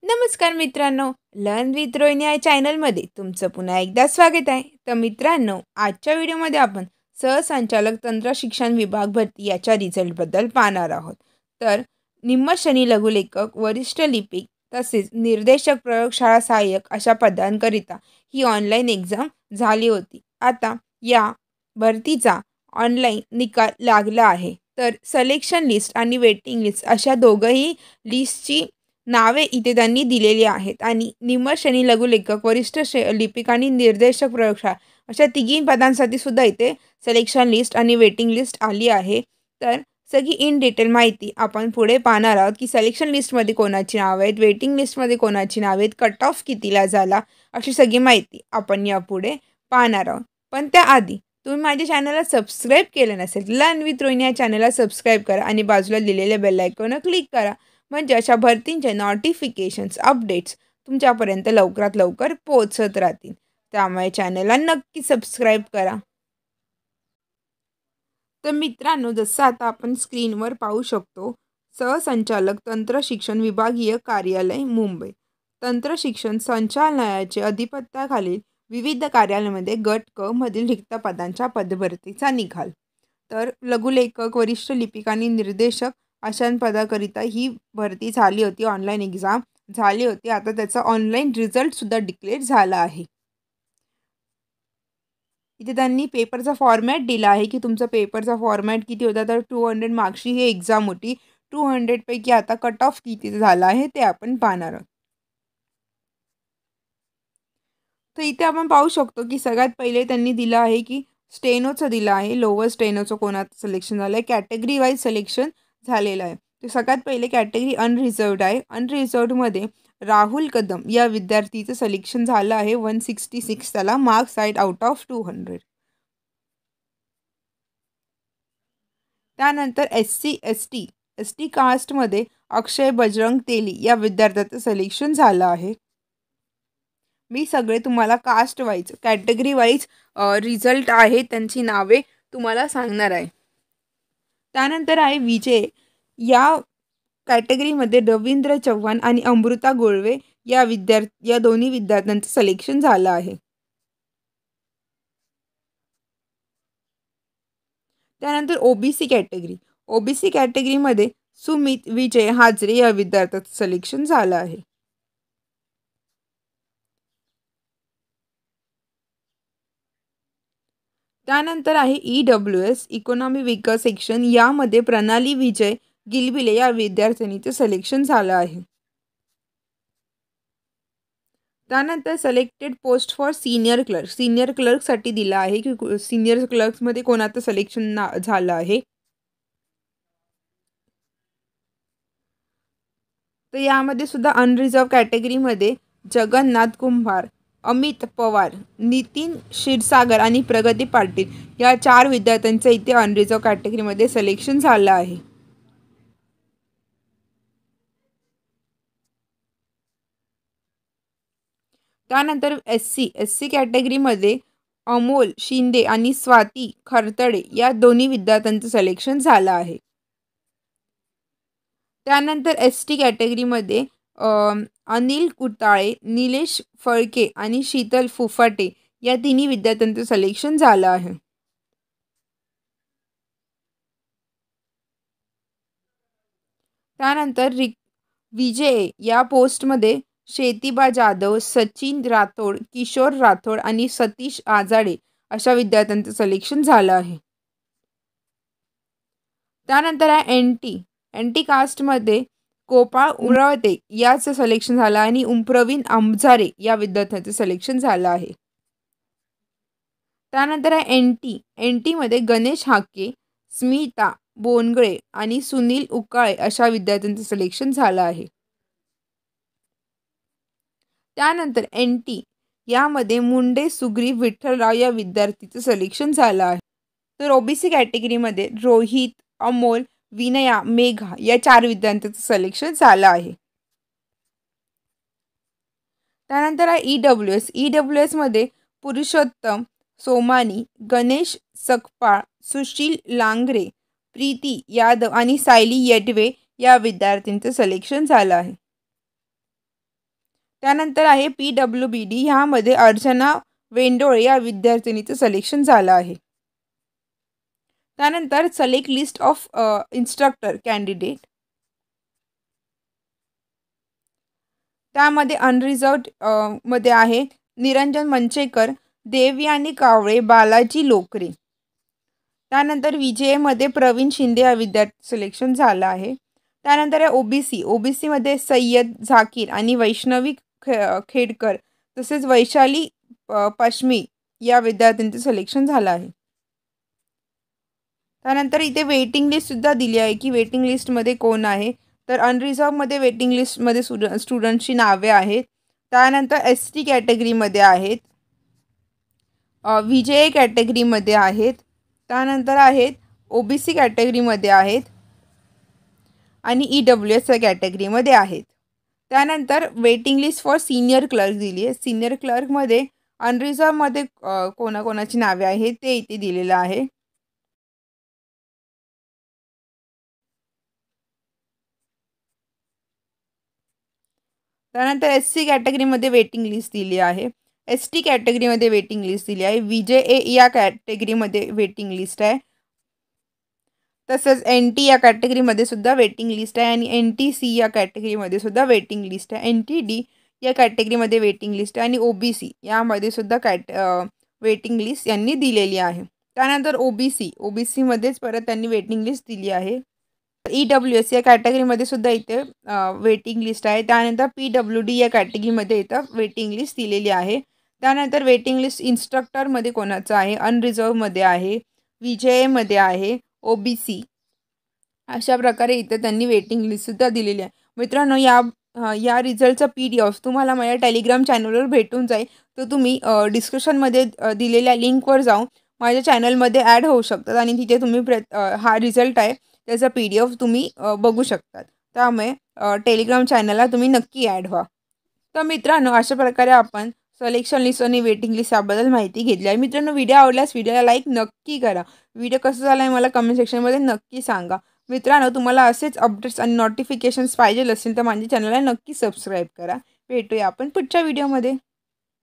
नमस्कार मित्रांनो, learn with Rohini या चॅनलमध्ये तुमचं पुन्हा एकदा स्वागत आहे. तर मित्रांनो, आजच्या व्हिडिओमध्ये आपण सहसंचालक तंत्र शिक्षण विभाग भरती याच्या रिझल्टबद्दल पाहणार आहोत. तर निम्न लघुलेखक, वरिष्ठ लिपिक तसेच निर्देशक, प्रयोगशाळा सहाय्यक अशा पदांकरिता ही ऑनलाईन एक्झाम झाली होती. आता या भरतीचा ऑनलाईन निकाल लागला आहे. तर सिलेक्शन लिस्ट आणि वेटिंग लिस्ट अशा दोघंही लिस्टची नावे इथे त्यांनी दिलेली आहेत आणि निम्न लघुलेखक, वरिष्ठ लिपिक आणि निर्देशक प्रयोगशाळा अशा तिघी पदांसाठी सुद्धा इथे सिलेक्शन लिस्ट आणि वेटिंग लिस्ट आली आहे. तर सगळी इन डिटेल माहिती आपण पुढे पाहणार आहोत की सिलेक्शन लिस्टमध्ये कोणाची नावं आहेत, वेटिंग लिस्टमध्ये कोणाची नावं आहेत, कट ऑफ कितीला झाला, अशी सगळी माहिती आपण यापुढे पाहणार आहोत. पण त्याआधी तुम्ही माझ्या चॅनलला सबस्क्राईब केलं नसेल, लर्न विथ रोहिणी या चॅनलला सबस्क्राईब करा आणि बाजूला दिलेल्या बेल आयकॉनवर क्लिक करा. म्हणजे अशा भरतींचे नोटिफिकेशन्स, अपडेट्स तुमच्यापर्यंत लवकरात लवकर पोहोचत राहतील. त्यामुळे चॅनलला नक्की सबस्क्राईब करा. तर मित्रांनो, जसं आता आपण स्क्रीनवर पाहू शकतो, सहसंचालक तंत्र शिक्षण विभागीय कार्यालय मुंबई, तंत्र शिक्षण संचालनालयाचे अधिपत्याखालील विविध कार्यालयामध्ये गट क मधील रिक्त पदांच्या पदभरतीचा निकाल. तर लघुलेखक, वरिष्ठ लिपिक आणि निर्देशक अशा पदाकरिता ही भरती झाली होती. ऑनलाईन एक्झाम झाली होती. आता त्याचा ऑनलाईन रिझल्टसुद्धा डिक्लेअर झाला आहे. इथे त्यांनी पेपरचा फॉर्मॅट दिला आहे की तुमचा पेपरचा फॉर्मॅट किती होता. तर 200 मार्क्सची ही एक्झाम होती. 200 पैकी आता कट ऑफ किती झाला आहे ते आपण पाहणार आहोत. तर इथे आपण पाहू शकतो की सगळ्यात पहिले त्यांनी दिलं आहे की स्टेनोचं दिलं आहे. लोअर स्टेनोचं कोणाचं सिलेक्शन झालं आहे, कॅटेगरी वाईज सिलेक्शन झालेलं आहे. तर सगळ्यात पहिले कॅटेगरी अनरिझर्वड आहे. अनरिझर्वडमध्ये राहुल कदम या विद्यार्थीचं सिलेक्शन झालं आहे. 166 त्याला मार्क्स आहेत आउट ऑफ 200. त्यानंतर एस टी कास्टमध्ये अक्षय बजरंग तेली या विद्यार्थ्याचं सिलेक्शन झालं आहे. मी सगळे तुम्हाला caste wise, category wise result आहे त्यांची नावे तुम्हाला सांगणार आहे. त्यानंतर आहे विजय या कॅटेगरीमध्ये रवींद्र चव्हाण आणि अमृता गोळवे या दोन्ही विद्यार्थ्यांचं सिलेक्शन झालं आहे. त्यानंतर ओबीसी कॅटेगरीमध्ये सुमित विजय हाजरे या विद्यार्थ्याचं सिलेक्शन झालं आहे. त्यानंतर आहे EWS इकॉनॉमी वीकर सेक्शन, यामध्ये प्रणाली विजय गिलबिले या विद्यार्थिनीचं सिलेक्शन झालं आहे. त्यानंतर सिलेक्टेड पोस्ट फॉर सिनियर क्लर्कसाठी दिला आहे की सिनियर क्लर्क्समध्ये कोणाचं सिलेक्शन झालं आहे. तर यामध्ये सुद्धा अनरिझर्व कॅटेगरीमध्ये जगन्नाथ कुंभार, अमित पवार, नितीन क्षीरसागर आणि प्रगती पाटील या 4 विद्यार्थ्यांचं इथे अनरिझर्व कॅटेगरीमध्ये सिलेक्शन झालं आहे. त्यानंतर एस सी कॅटेगरीमध्ये अमोल शिंदे आणि स्वाती खरतडे या दोन्ही विद्यार्थ्यांचं सिलेक्शन झालं आहे. त्यानंतर टी कॅटेगरीमध्ये अनिल कुटाळे, निलेश फळके आणि शीतल फुफाटे या तिन्ही विद्यार्थ्यांचं सिलेक्शन झालं आहे. त्यानंतर विजय या पोस्टमध्ये शेतीबा जाधव, सचिन राठोड, किशोर राठोड आणि सतीश आजाडे अशा विद्यार्थ्यांचं सिलेक्शन झालं आहे. त्यानंतर आहे एन टी कास्टमध्ये गोपाळ उरावते याचं सिलेक्शन झालं आणि प्रवीण अंबझारे या विद्यार्थ्यांचं सिलेक्शन झालं आहे. त्यानंतर आहे एन टीमध्ये गणेश हाके, स्मिता बोनगळे आणि सुनील उकाळे अशा विद्यार्थ्यांचं सिलेक्शन झालं आहे. त्यानंतर यामध्ये मुंडे सुग्रीव विठ्ठलराव या विद्यार्थीचं सिलेक्शन झालं आहे. तर ओबीसी कॅटेगरीमध्ये रोहित, अमोल, विनया, मेघा या 4 विद्यार्थ्यांचं सिलेक्शन झालं आहे. त्यानंतर आहे ईडब्ल्यूएसमध्ये पुरुषोत्तम सोमानी, गणेश सकपाळ, सुशील लांगरे, प्रीती यादव आणि सायली येडवे या विद्यार्थ्यांचं सिलेक्शन झालं आहे. त्यानंतर आहे PWBD, ह्यामध्ये अर्चना वेंडोळे या विद्यार्थिनीचं सिलेक्शन झालं आहे. त्यानंतर select list of instructor candidate, त्यामध्ये अनरिझर्व्ड मध्ये आहे निरंजन मंचेकर, देवयानी कावळे, बालाजी लोकरे. त्यानंतर विजयमध्ये प्रवीण शिंदे या विद्यार्थी सिलेक्शन झालं आहे. त्यानंतर आहे ओबीसीमध्ये सय्यद झाकीर आणि वैष्णवी खेडकर तसेच वैशाली पश्मी या विद्यार्थ्यांचं सिलेक्शन झालं आहे. त्यानंतर इथे वेटिंग लिस्टसुद्धा दिली आहे की वेटिंग लिस्टमध्ये कोण आहे. तर अनरिझर्वमध्ये वेटिंग लिस्टमध्ये स्टुडंट्सची नावे आहेत. त्यानंतर ST कॅटेगरीमध्ये आहेत, VJA कॅटेगरीमध्ये आहेत, त्यानंतर आहेत OBC कॅटेगरीमध्ये आहेत आणि EWS कॅटेगरीमध्ये आहेत. त्यानंतर waiting list for senior clerk दिली आहे. सिनियर क्लर्कमध्ये अनरिझर्वमध्ये कोणाकोणाची नावे आहेत ते इथे दिलेलं आहे. त्यानंतर SC कॅटेगरीमध्ये वेटिंग लिस्ट दिली आहे. ST कॅटेगरीमध्ये वेटिंग लिस्ट दिली आहे. VJA या कॅटेगरीमध्ये वेटिंग लिस्ट आहे. तसंच NT या कॅटेगरीमध्ये सुद्धा वेटिंग लिस्ट आहे आणि NTC या कॅटेगरीमध्ये सुद्धा वेटिंग लिस्ट आहे. NTD या कॅटेगरीमध्ये वेटिंग लिस्ट आहे आणि OBC यामध्ये सुद्धा वेटिंग लिस्ट यांनी दिलेली आहे. त्यानंतर OBCमध्येच परत त्यांनी वेटिंग लिस्ट दिली आहे. EWS या कॅटेगरीमध्ये सुद्धा इथे वेटिंग लिस्ट आहे. त्यानंतर PWD या कॅटेगरीमध्ये इथं वेटिंग लिस्ट दिलेली आहे. त्यानंतर वेटिंग लिस्ट इन्स्ट्रक्टरमध्ये कोणाचं आहे, अनरिझर्वमध्ये आहे, VJAमध्ये आहे, OBC अशा प्रकारे इथे त्यांनी वेटिंग लिस्टसुद्धा दिलेली आहे. मित्रांनो, या रिझल्टचा PDF तुम्हाला माझ्या टेलिग्राम चॅनलवर भेटून जाईल. तर तुम्ही डिस्क्रिप्शनमध्ये दिलेल्या लिंकवर जाऊन माझ्या चॅनलमध्ये ॲड होऊ शकतात आणि तिथे तुम्ही हा रिझल्ट आहे त्याचा PDF तुम्ही बघू शकतात. त्यामुळे टेलिग्राम चॅनलला तुम्ही नक्की ॲड व्हा. तर मित्रांनो, अशा प्रकारे आपण सिलेक्शन लिस्ट आणि वेटिंग लिस्ट याबद्दल माहिती घेतली आहे. मित्रांनो, व्हिडिओ आवडल्यास व्हिडिओला लाईक नक्की करा. व्हिडिओ कसा झाला आहे मला कमेंट सेक्शनमध्ये नक्की सांगा. मित्रांनो, तुम्हाला असेच अपडेट्स आणि नोटिफिकेशन्स पाहिजे असेल तर माझ्या चॅनलला नक्की सबस्क्राईब करा. भेटूया आपण पुढच्या व्हिडिओमध्ये.